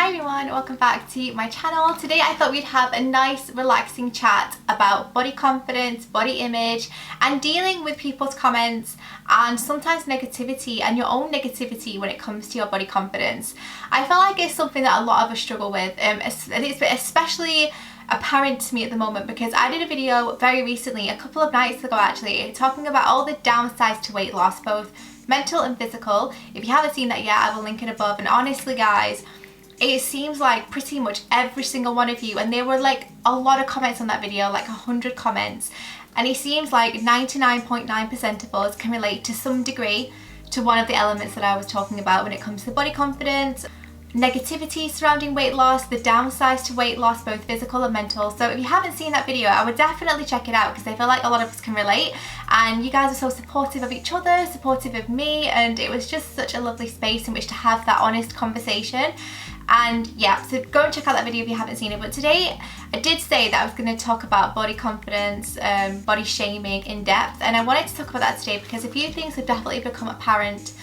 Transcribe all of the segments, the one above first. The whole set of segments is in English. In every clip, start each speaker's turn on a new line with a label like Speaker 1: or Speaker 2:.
Speaker 1: Hi everyone, welcome back to my channel. Today I thought we'd have a nice relaxing chat about body confidence, body image, and dealing with people's comments and sometimes negativity and your own negativity when it comes to your body confidence. I feel like it's something that a lot of us struggle with, it's especially apparent to me at the moment because I did a video very recently, a couple of nights ago actually, talking about all the downsides to weight loss, both mental and physical. If you haven't seen that yet, I will link it above. And honestly guys, it seems like pretty much every single one of you, and there were like a lot of comments on that video, like 100 comments, and it seems like 99.9% of us can relate to some degree to one of the elements that I was talking about when it comes to body confidence, negativity surrounding weight loss, the downsides to weight loss, both physical and mental. So if you haven't seen that video, I would definitely check it out because I feel like a lot of us can relate, and you guys are so supportive of each other, supportive of me, and it was just such a lovely space in which to have that honest conversation. And yeah, so go and check out that video if you haven't seen it. But today I did say that I was going to talk about body confidence, body shaming in depth, and I wanted to talk about that today because a few things have definitely become apparent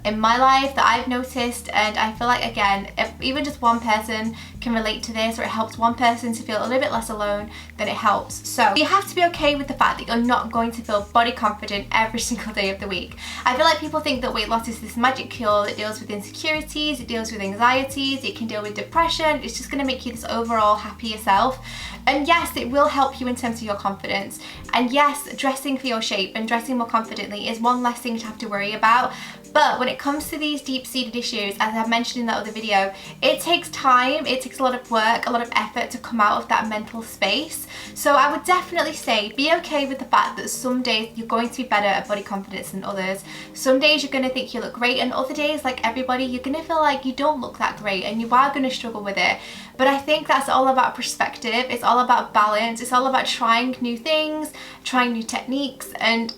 Speaker 1: in my life that I've noticed, and I feel like, again, if even just one person can relate to this, or it helps one person to feel a little bit less alone, then it helps. So you have to be okay with the fact that you're not going to feel body confident every single day of the week. I feel like people think that weight loss is this magic cure that deals with insecurities, it deals with anxieties, it can deal with depression, it's just going to make you this overall happier self. And yes, it will help you in terms of your confidence. And yes, dressing for your shape and dressing more confidently is one less thing to have to worry about. But when it comes to these deep-seated issues, as I mentioned in that other video, it takes time, it takes a lot of work, a lot of effort to come out of that mental space. So I would definitely say be okay with the fact that some days you're going to be better at body confidence than others. Some days you're going to think you look great, and other days, like everybody, you're going to feel like you don't look that great and you are going to struggle with it. But I think that's all about perspective, it's all about balance, it's all about trying new things, trying new techniques, and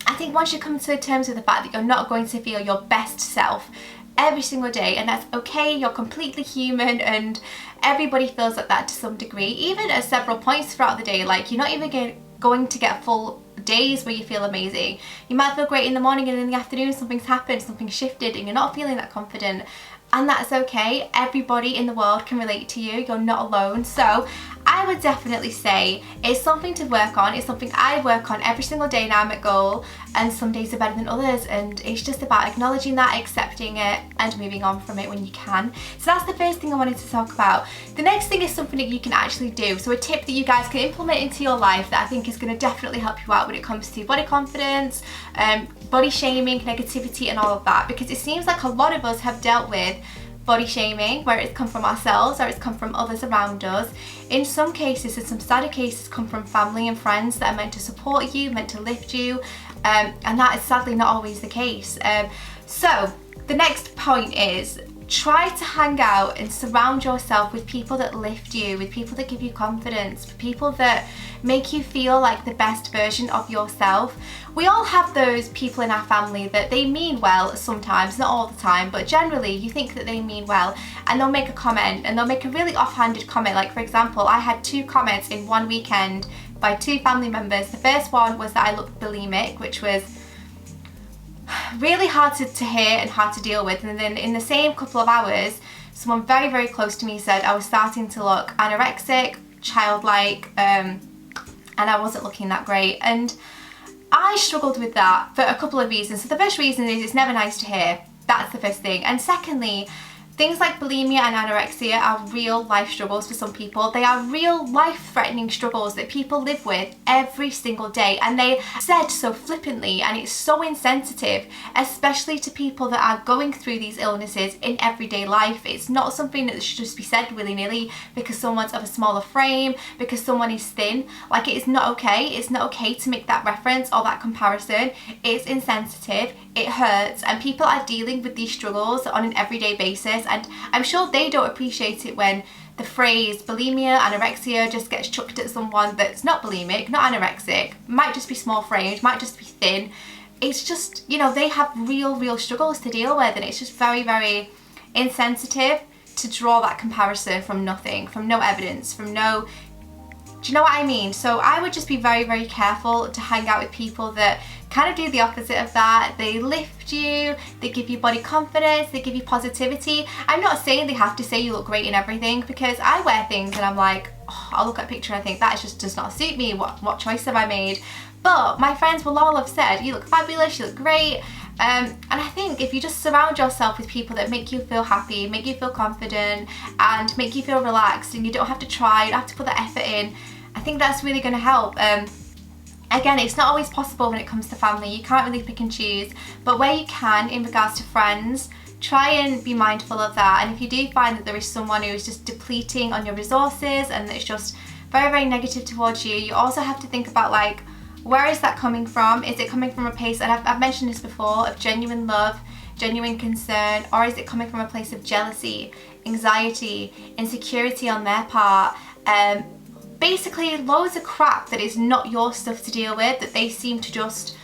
Speaker 1: I think once you come to terms with the fact that you're not going to feel your best self every single day, and that's okay, you're completely human, and everybody feels like that to some degree, even at several points throughout the day. Like, you're not even going to get full days where you feel amazing. You might feel great in the morning, and in the afternoon something's happened, something's shifted, and you're not feeling that confident. And that's okay. Everybody in the world can relate to you. You're not alone. So I would definitely say it's something to work on. It's something I work on every single day now. I'm at goal, and some days are better than others, and it's just about acknowledging that, accepting it, and moving on from it when you can. So that's the first thing I wanted to talk about. The next thing is something that you can actually do. So a tip that you guys can implement into your life that I think is going to definitely help you out when it comes to body confidence, body shaming, negativity, and all of that, because it seems like a lot of us have dealt with body shaming, where it's come from ourselves or it's come from others around us. In some cases, in some sadder cases, come from family and friends that are meant to support you, meant to lift you, and that is sadly not always the case. So the next point is, try to hang out and surround yourself with people that lift you, with people that give you confidence, with people that make you feel like the best version of yourself. We all have those people in our family that they mean well sometimes, not all the time, but generally you think that they mean well, and they'll make a comment, and they'll make a really offhanded comment. Like, for example, I had 2 comments in one weekend by 2 family members. The first one was that I looked bulimic, which was really hard to hear and hard to deal with, and then in the same couple of hours someone very, very close to me said I was starting to look anorexic, childlike, and I wasn't looking that great. And I struggled with that for a couple of reasons. So the first reason is it's never nice to hear. That's the first thing. And secondly, things like bulimia and anorexia are real life struggles for some people. They are real life-threatening struggles that people live with every single day, and they said so flippantly, and it's so insensitive, especially to people that are going through these illnesses in everyday life. It's not something that should just be said willy-nilly because someone's of a smaller frame, because someone is thin. Like, it is not okay. It's not okay to make that reference or that comparison. It's insensitive, it hurts, and people are dealing with these struggles on an everyday basis. And I'm sure they don't appreciate it when the phrase bulimia, anorexia just gets chucked at someone that's not bulimic, not anorexic, might just be small framed, might just be thin. It's just, you know, they have real struggles to deal with, and it's just very, very insensitive to draw that comparison from nothing, from no evidence, from no... Do you know what I mean? So I would just be very, very careful to hang out with people that kind of do the opposite of that. They lift you, they give you body confidence, they give you positivity. I'm not saying they have to say you look great in everything, because I wear things and I'm like, oh, I'll look at a picture and I think that just does not suit me. What choice have I made? But my friends will all have said, you look fabulous, you look great. And I think if you just surround yourself with people that make you feel happy, make you feel confident, and make you feel relaxed, and you don't have to try, you don't have to put the effort in, I think that's really going to help. Again, it's not always possible when it comes to family. You can't really pick and choose, but where you can, in regards to friends, try and be mindful of that. And if you do find that there is someone who is just depleting on your resources and it's just very, very negative towards you, you also have to think about, like, where is that coming from? Is it coming from a place, and I've mentioned this before, of genuine love, genuine concern, or is it coming from a place of jealousy, anxiety, insecurity on their part? Basically loads of crap that is not your stuff to deal with, that they seem to just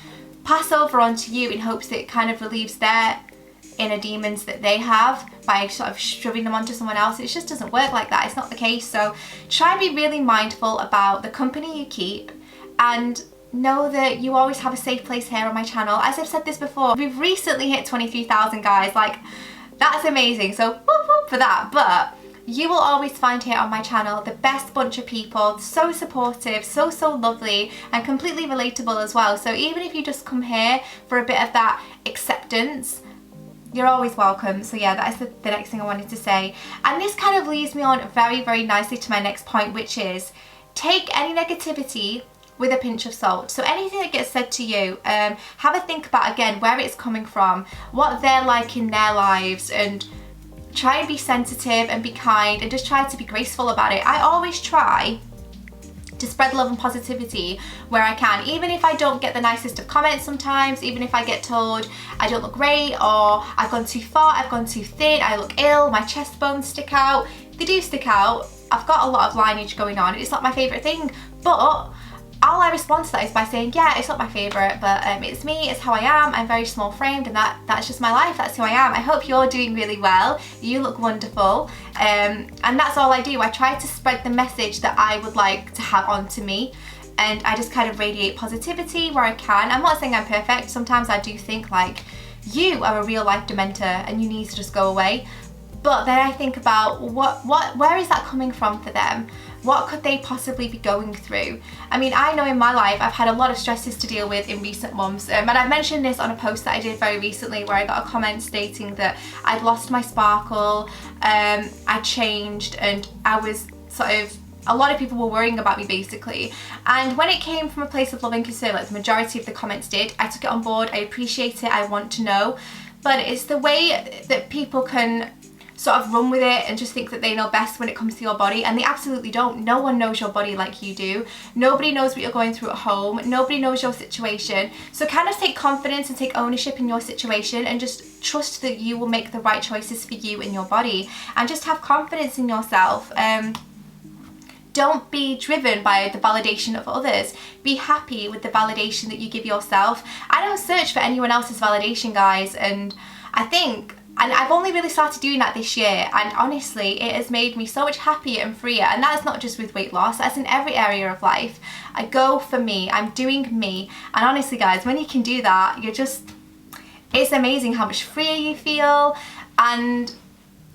Speaker 1: pass over onto you in hopes that it kind of relieves their inner demons that they have by sort of shoving them onto someone else. It just doesn't work like that. It's not the case. So try and be really mindful about the company you keep, and know that you always have a safe place here on my channel. As I've said this before, we've recently hit 23,000 guys. Like, that's amazing. So whoop whoop for that. But you will always find here on my channel the best bunch of people, so supportive, so lovely, and completely relatable as well. So even if you just come here for a bit of that acceptance, you're always welcome. So yeah, that is the next thing I wanted to say. And this kind of leads me on very, very nicely to my next point, which is take any negativity with a pinch of salt. So anything that gets said to you, have a think about, again, where it's coming from, what they're like in their lives, and try and be sensitive and be kind, and just try to be graceful about it. I always try to spread love and positivity where I can, even if I don't get the nicest of comments sometimes, even if I get told I don't look great, or I've gone too far, I've gone too thin, I look ill, my chest bones stick out. They do stick out. I've got a lot of lineage going on. It's not my favourite thing, but all I respond to that is by saying, yeah, it's not my favourite, but it's me, it's how I am, I'm very small framed, and that's just my life, that's who I am. I hope you're doing really well, you look wonderful, and that's all I do. I try to spread the message that I would like to have onto me, and I just kind of radiate positivity where I can. I'm not saying I'm perfect. Sometimes I do think, like, you are a real life dementor and you need to just go away. But then I think about where is that coming from for them? What could they possibly be going through? I mean, I know in my life I've had a lot of stresses to deal with in recent months, and I've mentioned this on a post that I did very recently where I got a comment stating that I'd lost my sparkle, I changed, and I was sort of, a lot of people were worrying about me basically. And when it came from a place of love and concern, like the majority of the comments did, I took it on board, I appreciate it, I want to know. But it's the way that people can sort of run with it and just think that they know best when it comes to your body, and they absolutely don't. No one knows your body like you do. Nobody knows what you're going through at home. Nobody knows your situation. So kind of take confidence and take ownership in your situation, and just trust that you will make the right choices for you and your body, and just have confidence in yourself. Don't be driven by the validation of others. Be happy with the validation that you give yourself. I don't search for anyone else's validation, guys, and I think, and I've only really started doing that this year, and honestly it has made me so much happier and freer. And that's not just with weight loss, that's in every area of life. I go for me, I'm doing me, and honestly guys, when you can do that, you're just, it's amazing how much freer you feel. And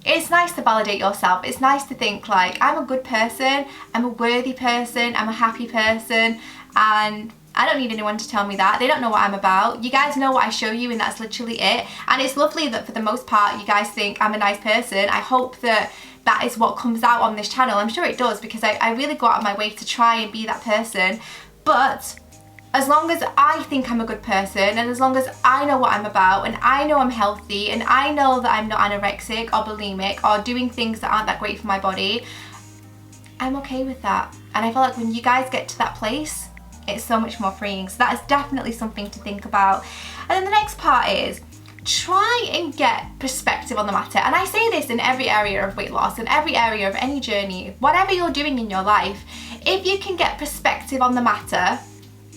Speaker 1: it's nice to validate yourself. It's nice to think, like, I'm a good person, I'm a worthy person, I'm a happy person, and I don't need anyone to tell me that. They don't know what I'm about. You guys know what I show you, and that's literally it. And it's lovely that for the most part you guys think I'm a nice person. I hope that that is what comes out on this channel. I'm sure it does, because I really go out of my way to try and be that person. But as long as I think I'm a good person, and as long as I know what I'm about, and I know I'm healthy, and I know that I'm not anorexic or bulimic or doing things that aren't that great for my body, I'm okay with that. And I feel like when you guys get to that place, it's so much more freeing. So that is definitely something to think about. And then the next part is, try and get perspective on the matter. And I say this in every area of weight loss, in every area of any journey, whatever you're doing in your life, if you can get perspective on the matter,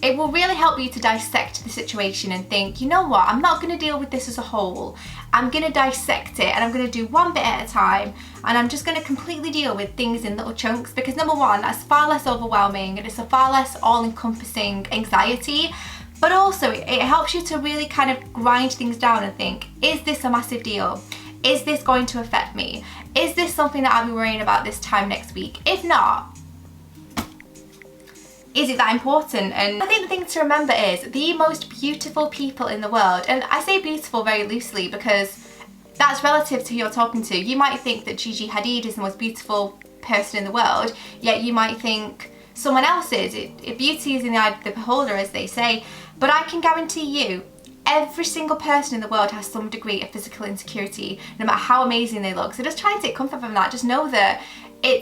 Speaker 1: it will really help you to dissect the situation and think, you know what, I'm not going to deal with this as a whole. I'm going to dissect it, and I'm going to do one bit at a time, and I'm just going to completely deal with things in little chunks, because number one, that's far less overwhelming, and it's a far less all-encompassing anxiety. But also it helps you to really kind of grind things down and think, is this a massive deal? Is this going to affect me? Is this something that I'll be worrying about this time next week? If not, is it that important? And I think the thing to remember is the most beautiful people in the world, and I say beautiful very loosely because that's relative to who you're talking to. You might think that Gigi Hadid is the most beautiful person in the world, yet you might think someone else is. Beauty is in the eye of the beholder, as they say. But I can guarantee you, every single person in the world has some degree of physical insecurity, no matter how amazing they look. So just try and take comfort from that. Just know that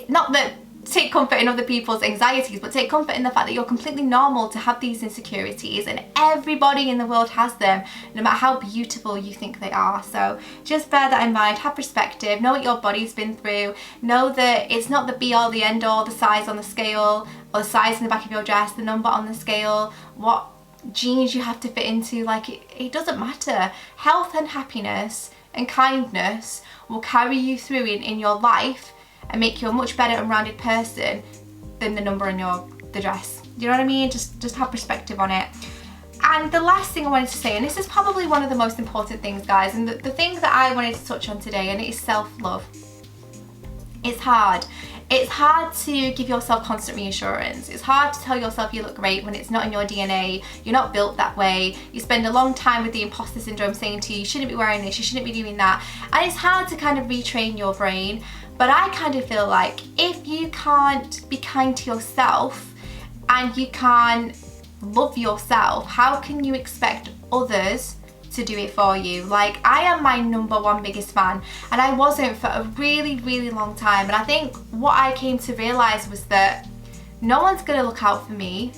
Speaker 1: not that take comfort in other people's anxieties, but take comfort in the fact that you're completely normal to have these insecurities, and everybody in the world has them, no matter how beautiful you think they are. So just bear that in mind, have perspective, know what your body's been through, know that it's not the be all, the end all, the size on the scale, or the size in the back of your dress, the number on the scale, what jeans you have to fit into. Like, it doesn't matter. Health and happiness and kindness will carry you through in your life and make you a much better and rounded person than the number in the dress. Do you know what I mean? Just have perspective on it. And the last thing I wanted to say, and this is probably one of the most important things, guys, and the thing that I wanted to touch on today, and it is self-love. It's hard. It's hard to give yourself constant reassurance. It's hard to tell yourself you look great when it's not in your DNA. You're not built that way. You spend a long time with the imposter syndrome saying to you, you shouldn't be wearing this, you shouldn't be doing that. And it's hard to kind of retrain your brain. But I kind of feel like if you can't be kind to yourself and you can't love yourself, how can you expect others to do it for you? Like, I am my number one biggest fan, and I wasn't for a really, really long time. And I think what I came to realize was that no one's gonna look out for me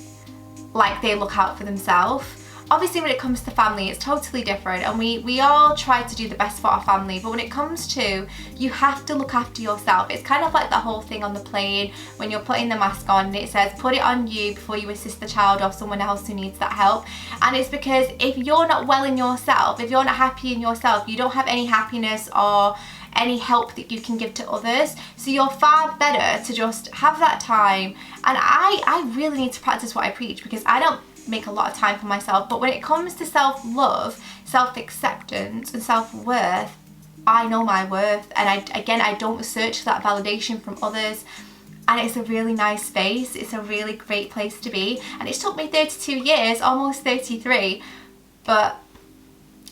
Speaker 1: like they look out for themselves. Obviously, when it comes to family, it's totally different, and we all try to do the best for our family, but when it comes to, you have to look after yourself. It's kind of like that whole thing on the plane when you're putting the mask on and it says put it on you before you assist the child or someone else who needs that help. And it's because if you're not well in yourself, if you're not happy in yourself, you don't have any happiness or any help that you can give to others. So you're far better to just have that time. And I really need to practice what I preach, because I don't make a lot of time for myself. But when it comes to self-love, self-acceptance and self-worth, I know my worth, and I don't search for that validation from others. And it's a really nice space. It's a really great place to be. And it's took me 32 years, almost 33, but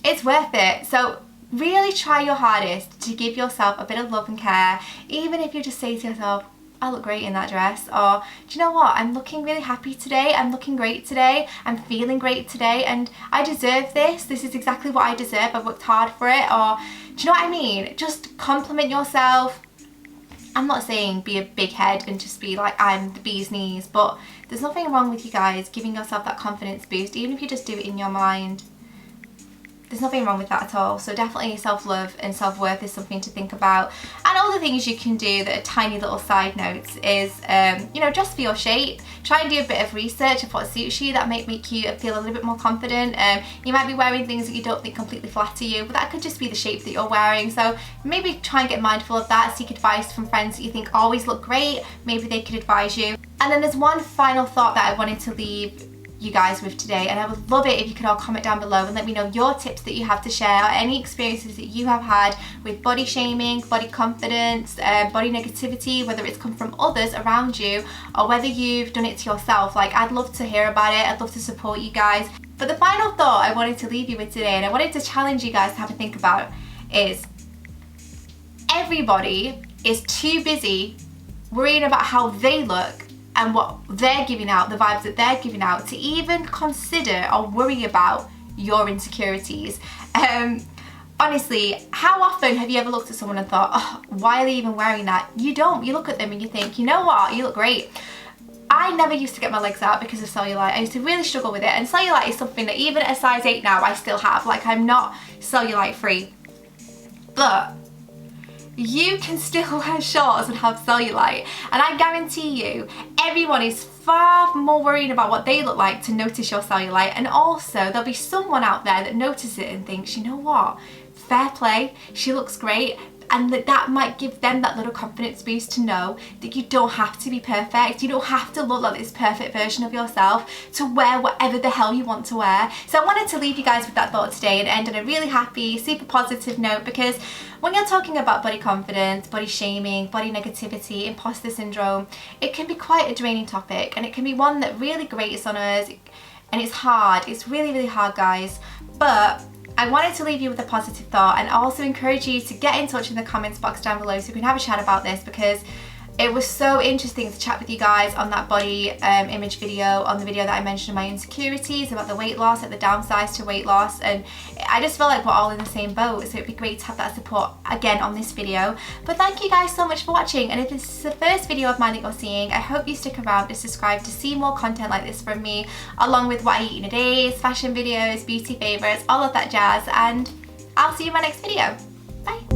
Speaker 1: it's worth it. So really try your hardest to give yourself a bit of love and care, even if you just say to yourself, I look great in that dress, or do you know what, I'm looking really happy today, I'm looking great today, I'm feeling great today, and I deserve this is exactly what I deserve, I've worked hard for it. Or do you know what I mean? Just compliment yourself. I'm not saying be a big head and just be like, I'm the bee's knees, but there's nothing wrong with you guys giving yourself that confidence boost, even if you just do it in your mind. There's nothing wrong with that at all. So definitely self-love and self-worth is something to think about. And other things you can do that are tiny little side notes is, you know, dress for your shape. Try and do a bit of research of what suits you. That might make you feel a little bit more confident. You might be wearing things that you don't think completely flatter you, but that could just be the shape that you're wearing. So maybe try and get mindful of that. Seek advice from friends that you think always look great. Maybe they could advise you. And then there's one final thought that I wanted to leave you guys with today, and I would love it if you could all comment down below and let me know your tips that you have to share, or any experiences that you have had with body shaming, body confidence, body negativity, whether it's come from others around you or whether you've done it to yourself. Like, I'd love to hear about it. I'd love to support you guys. But the final thought I wanted to leave you with today, and I wanted to challenge you guys to have a think about, is everybody is too busy worrying about how they look and what they're giving out, the vibes that they're giving out, to even consider or worry about your insecurities. Honestly, how often have you ever looked at someone and thought, oh, why are they even wearing that? You don't. You look at them and you think, you know what, you look great. I never used to get my legs out because of cellulite. I used to really struggle with it, and cellulite is something that even at a size 8 now I still have. Like, I'm not cellulite free, but you can still wear shorts and have cellulite, and I guarantee you everyone is far more worried about what they look like to notice your cellulite. And also there'll be someone out there that notices it and thinks, you know what, fair play, she looks great, and that might give them that little confidence boost to know that you don't have to be perfect. You don't have to look like this perfect version of yourself to wear whatever the hell you want to wear. So I wanted to leave you guys with that thought today and end on a really happy, super positive note, because when you're talking about body confidence, body shaming, body negativity, imposter syndrome, it can be quite a draining topic, and it can be one that really grates on us, and it's hard. It's really, really hard, guys. But I wanted to leave you with a positive thought, and also encourage you to get in touch in the comments box down below so we can have a chat about this, because it was so interesting to chat with you guys on that body image video, on the video that I mentioned my insecurities about the weight loss, like the downsize to weight loss, and I just feel like we're all in the same boat, so it'd be great to have that support again on this video. But thank you guys so much for watching, and if this is the first video of mine that you're seeing, I hope you stick around to subscribe to see more content like this from me, along with what I eat in a day, fashion videos, beauty favourites, all of that jazz, and I'll see you in my next video. Bye!